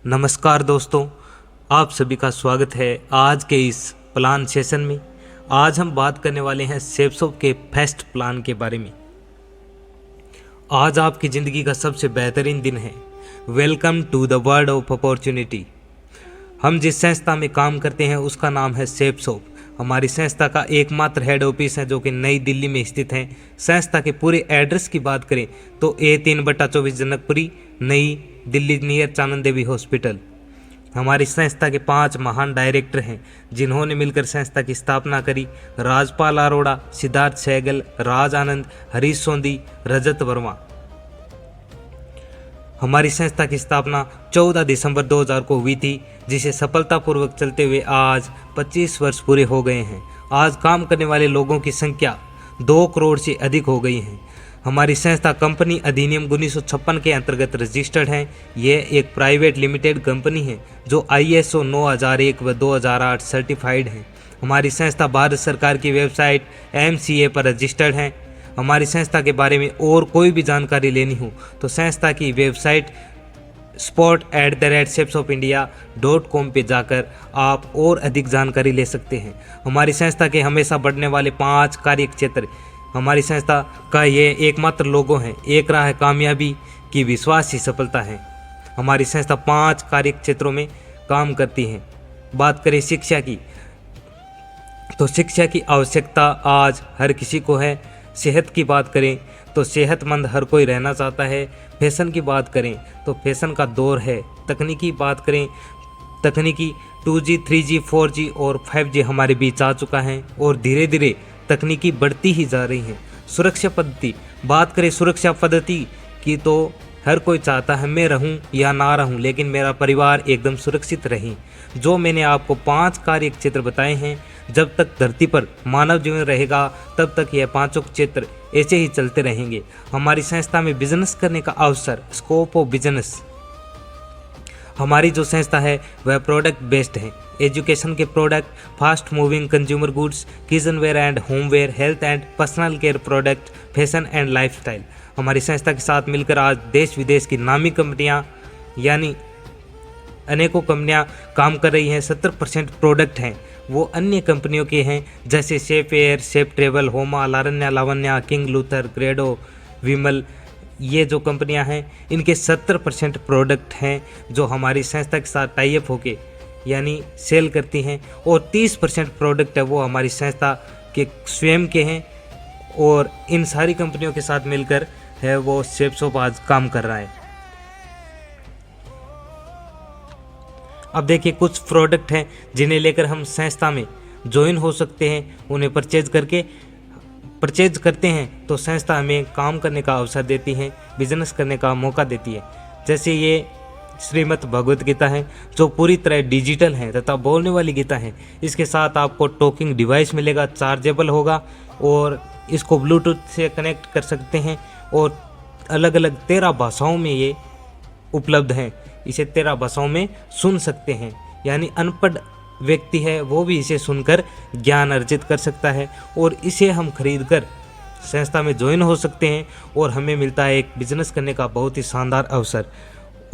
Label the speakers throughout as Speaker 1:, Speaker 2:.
Speaker 1: नमस्कार दोस्तों, आप सभी का स्वागत है आज के इस प्लान सेशन में। आज हम बात करने वाले हैं शेपशॉप के फेस्ट प्लान के बारे में। आज आपकी ज़िंदगी का सबसे बेहतरीन दिन है। Welcome to the world of opportunity. हम जिस संस्था में काम करते हैं उसका नाम है शेपशॉप। हमारी संस्था का एकमात्र हेड ऑफिस है जो कि नई दिल्ली में स्थित है। संस्था के पूरे एड्रेस की बात करें तो A3/24 जनकपुरी, नई दिल्ली नियर चानन देवी हॉस्पिटल। हमारी संस्था के 5 महान डायरेक्टर हैं जिन्होंने मिलकर संस्था की स्थापना करी। राजपाल अरोड़ा, सिद्धार्थ सहगल, राज आनंद, हरीश सोंदी, रजत वर्मा। हमारी संस्था की स्थापना 14 दिसंबर 2000 को हुई थी, जिसे सफलतापूर्वक चलते हुए आज 25 वर्ष पूरे हो गए हैं। आज काम करने वाले लोगों की संख्या 2 करोड़ से अधिक हो गई है। हमारी संस्था कंपनी अधिनियम 1956 के अंतर्गत रजिस्टर्ड है। यह एक प्राइवेट लिमिटेड कंपनी है जो ISO 9001 व 2008 सर्टिफाइड है। हमारी संस्था भारत सरकार की वेबसाइट MCA पर रजिस्टर्ड है। हमारी संस्था के बारे में और कोई भी जानकारी लेनी हो तो संस्था की वेबसाइट support@shapesofIndia.com पे जाकर आप और अधिक जानकारी ले सकते हैं। हमारी संस्था के हमेशा बढ़ने वाले 5 कार्य क्षेत्र हमारी संस्था का ये एकमात्र लोगो है। एक राह है कामयाबी की, विश्वास ही सफलता है। हमारी संस्था 5 कार्य क्षेत्रों में काम करती है। बात करें शिक्षा की तो शिक्षा की आवश्यकता आज हर किसी को है। सेहत की बात करें तो सेहतमंद हर कोई रहना चाहता है। फैशन की बात करें तो फैशन का दौर है। तकनीकी बात करें, तकनीकी 2G, 3G, 4G और 5G हमारे बीच आ चुका है और धीरे धीरे तकनीकी बढ़ती ही जा रही है। सुरक्षा पद्धति, बात करें सुरक्षा पद्धति की तो हर कोई चाहता है मैं रहूं या ना रहूं लेकिन मेरा परिवार एकदम सुरक्षित रहे। जो मैंने आपको 5 कार्य क्षेत्र बताए हैं, जब तक धरती पर मानव जीवन रहेगा तब तक यह 5 क्षेत्र ऐसे ही चलते रहेंगे। हमारी संस्था में बिजनेस करने का अवसर, स्कोप ऑफ बिजनेस। हमारी जो संस्था है वह प्रोडक्ट बेस्ड है। एजुकेशन के product, fast moving consumer goods, kitchenware and homeware, health and personal care product, fashion and lifestyle. हमारी संस्था के साथ मिलकर आज देश विदेश की नामी कंपनियां यानी अनेकों कंपनियां काम कर रही हैं। 70% प्रोडक्ट हैं वो अन्य कंपनियों के हैं, जैसे शेफ एयर, शेफ ट्रेवल, होमा, लारन्या, लावण्या, किंग लूथर, ग्रेडो, विमल। ये जो कंपनियां हैं इनके 70% प्रोडक्ट हैं जो हमारी संस्था के साथ टाई अप होके यानी सेल करती हैं, और 30% प्रोडक्ट है वो हमारी संस्था के स्वयं के हैं। और इन सारी कंपनियों के साथ मिलकर है वो शेपशॉप आज काम कर रहा है। अब देखिए कुछ प्रोडक्ट हैं जिन्हें लेकर हम संस्था में ज्वाइन हो सकते हैं। उन्हें परचेज करते हैं तो संस्था हमें काम करने का अवसर देती है, बिजनेस करने का मौका देती है। जैसे ये श्रीमद् भगवत गीता है जो पूरी तरह डिजिटल है तथा बोलने वाली गीता है। इसके साथ आपको टॉकिंग डिवाइस मिलेगा, चार्जेबल होगा और इसको ब्लूटूथ से कनेक्ट कर सकते हैं और अलग अलग 13 भाषाओं में ये उपलब्ध हैं। इसे 13 भाषाओं में सुन सकते हैं, यानी अनपढ़ व्यक्ति है वो भी इसे सुनकर ज्ञान अर्जित कर सकता है। और इसे हम खरीदकर संस्था में ज्वाइन हो सकते हैं और हमें मिलता है एक बिजनेस करने का बहुत ही शानदार अवसर।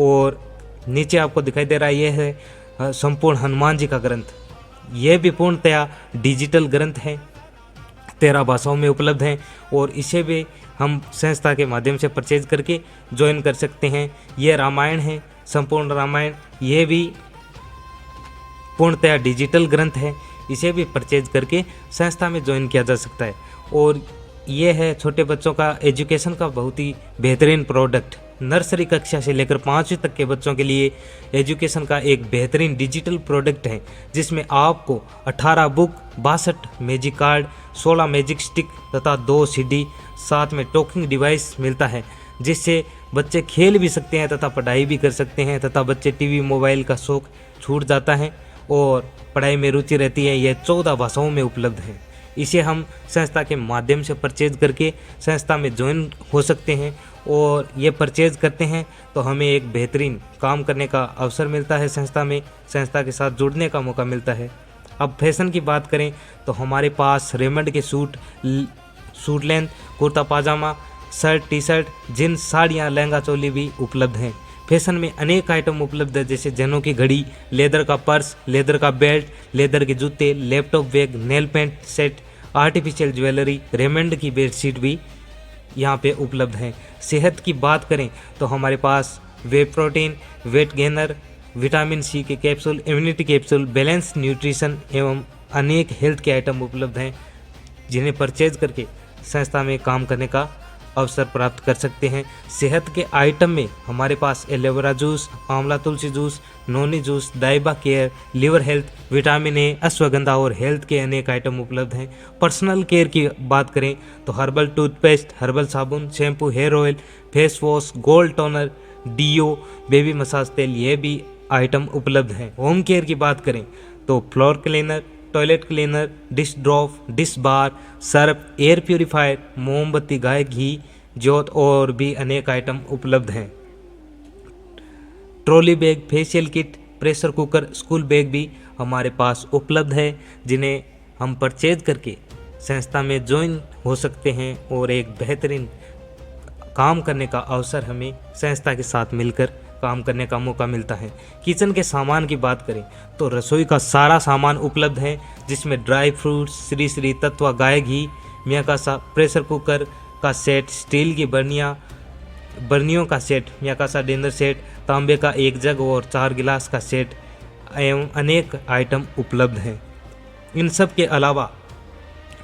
Speaker 1: और नीचे आपको दिखाई दे रहा है ये है संपूर्ण हनुमान जी का ग्रंथ। यह भी पूर्णतया डिजिटल ग्रंथ है, 13 भाषाओं में उपलब्ध हैं और इसे भी हम संस्था के माध्यम से परचेज करके ज्वाइन कर सकते हैं। यह रामायण है, संपूर्ण रामायण, यह भी पूर्णतया डिजिटल ग्रंथ है। इसे भी परचेज करके संस्था में ज्वाइन किया जा सकता है। और ये है छोटे बच्चों का एजुकेशन का बहुत ही बेहतरीन प्रोडक्ट। नर्सरी कक्षा से लेकर 5वीं तक के बच्चों के लिए एजुकेशन का एक बेहतरीन डिजिटल प्रोडक्ट है, जिसमें आपको 18 book, 62 magic card, 16 magic stick तथा 2 CD, साथ में टॉकिंग डिवाइस मिलता है, जिससे बच्चे खेल भी सकते हैं तथा पढ़ाई भी कर सकते हैं तथा बच्चे टीवी मोबाइल का शौक छूट जाता है और पढ़ाई में रुचि रहती है। यह 14 भाषाओं में उपलब्ध है। इसे हम संस्था के माध्यम से परचेज करके संस्था में ज्वाइन हो सकते हैं और ये परचेज करते हैं तो हमें एक बेहतरीन काम करने का अवसर मिलता है। संस्था में संस्था के साथ जुड़ने का मौका मिलता है। अब फैशन की बात करें तो हमारे पास रेमंड के सूट लेंथ, कुर्ता पाजामा, शर्ट, टी शर्ट, जीन्स, साड़ियाँ, लहंगा चोली भी उपलब्ध हैं। फैशन में अनेक आइटम उपलब्ध है, जैसे जनों की घड़ी, लेदर का पर्स, लेदर का बेल्ट, लेदर के जूते, laptop bag, nail paint set, artificial jewellery, Raymond की बेडशीट भी यहाँ पे उपलब्ध हैं। सेहत की बात करें तो हमारे पास whey protein, weight gainer, vitamin C के capsule, immunity capsule, balance nutrition एवं अनेक हेल्थ के आइटम उपलब्ध हैं, जिन्हें परचेज करके संस्था में काम करने का अवसर प्राप्त कर सकते हैं। सेहत के आइटम में हमारे पास एलोवेरा जूस, आंवला तुलसी जूस, नोनी जूस, दाइबा care, liver health, vitamin A, ashwagandha और हेल्थ के अनेक आइटम उपलब्ध हैं। पर्सनल केयर की बात करें तो हर्बल टूथपेस्ट, हर्बल साबुन, shampoo, hair oil, face wash, gold toner, deo, baby massage तेल, ये भी आइटम उपलब्ध हैं। होम केयर की बात करें तो floor cleaner, toilet cleaner, dish drop, dish bar, Surf, air purifier, मोमबत्ती, गाय घी, ज्योत और भी अनेक आइटम उपलब्ध हैं। Trolley bag, facial kit, pressure cooker, school bag भी हमारे पास उपलब्ध है, जिन्हें हम परचेज करके संस्था में ज्वाइन हो सकते हैं और एक बेहतरीन काम करने का अवसर हमें संस्था के साथ मिलकर काम करने का मौका मिलता है। किचन के सामान की बात करें तो रसोई का सारा सामान उपलब्ध है, जिसमें ड्राई फ्रूट्स, श्री श्री तत्वा गाय घी, मियाकासा प्रेशर कुकर का सेट, स्टील की बर्नियों का सेट, मियाकासा डिनर सेट, तांबे का एक जग और 4 गिलास का सेट एवं अनेक आइटम उपलब्ध हैं। इन सब के अलावा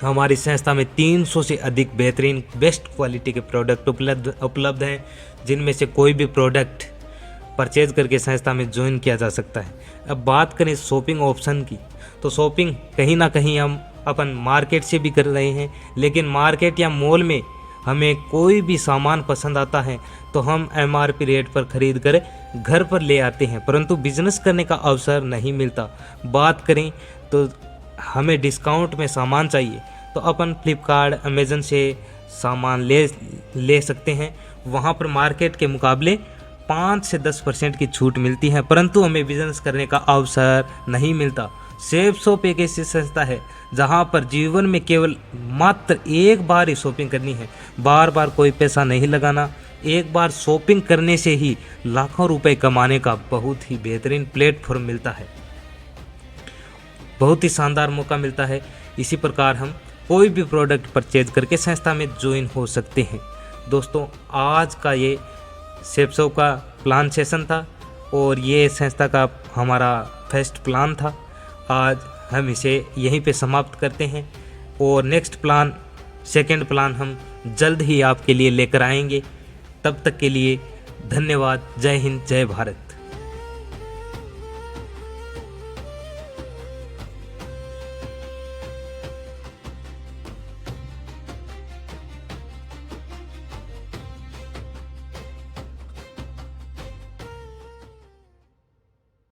Speaker 1: हमारी संस्था में 300 से अधिक बेहतरीन बेस्ट क्वालिटी के प्रोडक्ट उपलब्ध हैं, जिनमें से कोई भी प्रोडक्ट परचेज करके संस्था में ज्वाइन किया जा सकता है। अब बात करें शॉपिंग ऑप्शन की, तो शॉपिंग कहीं ना कहीं हम अपन मार्केट से भी कर रहे हैं, लेकिन मार्केट या मॉल में हमें कोई भी सामान पसंद आता है तो हम एमआरपी रेट पर खरीद कर घर पर ले आते हैं, परंतु बिजनेस करने का अवसर नहीं मिलता। बात करें तो हमें डिस्काउंट में सामान चाहिए तो अपन फ्लिपकार्ट, अमेज़न से सामान ले सकते हैं। वहाँ पर मार्केट के मुकाबले 5 से 10% की छूट मिलती है, परंतु हमें बिजनेस करने का अवसर नहीं मिलता। सेफ शॉप एक ऐसी संस्था है जहाँ पर जीवन में केवल मात्र एक बार ही शॉपिंग करनी है, बार बार कोई पैसा नहीं लगाना। एक बार शॉपिंग करने से ही लाखों रुपए कमाने का बहुत ही बेहतरीन प्लेटफॉर्म मिलता है, बहुत ही शानदार मौका मिलता है। इसी प्रकार हम कोई भी प्रोडक्ट परचेज करके संस्था में ज्वाइन हो सकते हैं। दोस्तों, आज का ये सेफ शॉप का प्लान सेशन था और ये संस्था का हमारा फर्स्ट प्लान था। आज हम इसे यहीं पे समाप्त करते हैं और नेक्स्ट प्लान, सेकंड प्लान हम जल्द ही आपके लिए लेकर आएंगे। तब तक के लिए धन्यवाद। जय हिंद, जय भारत।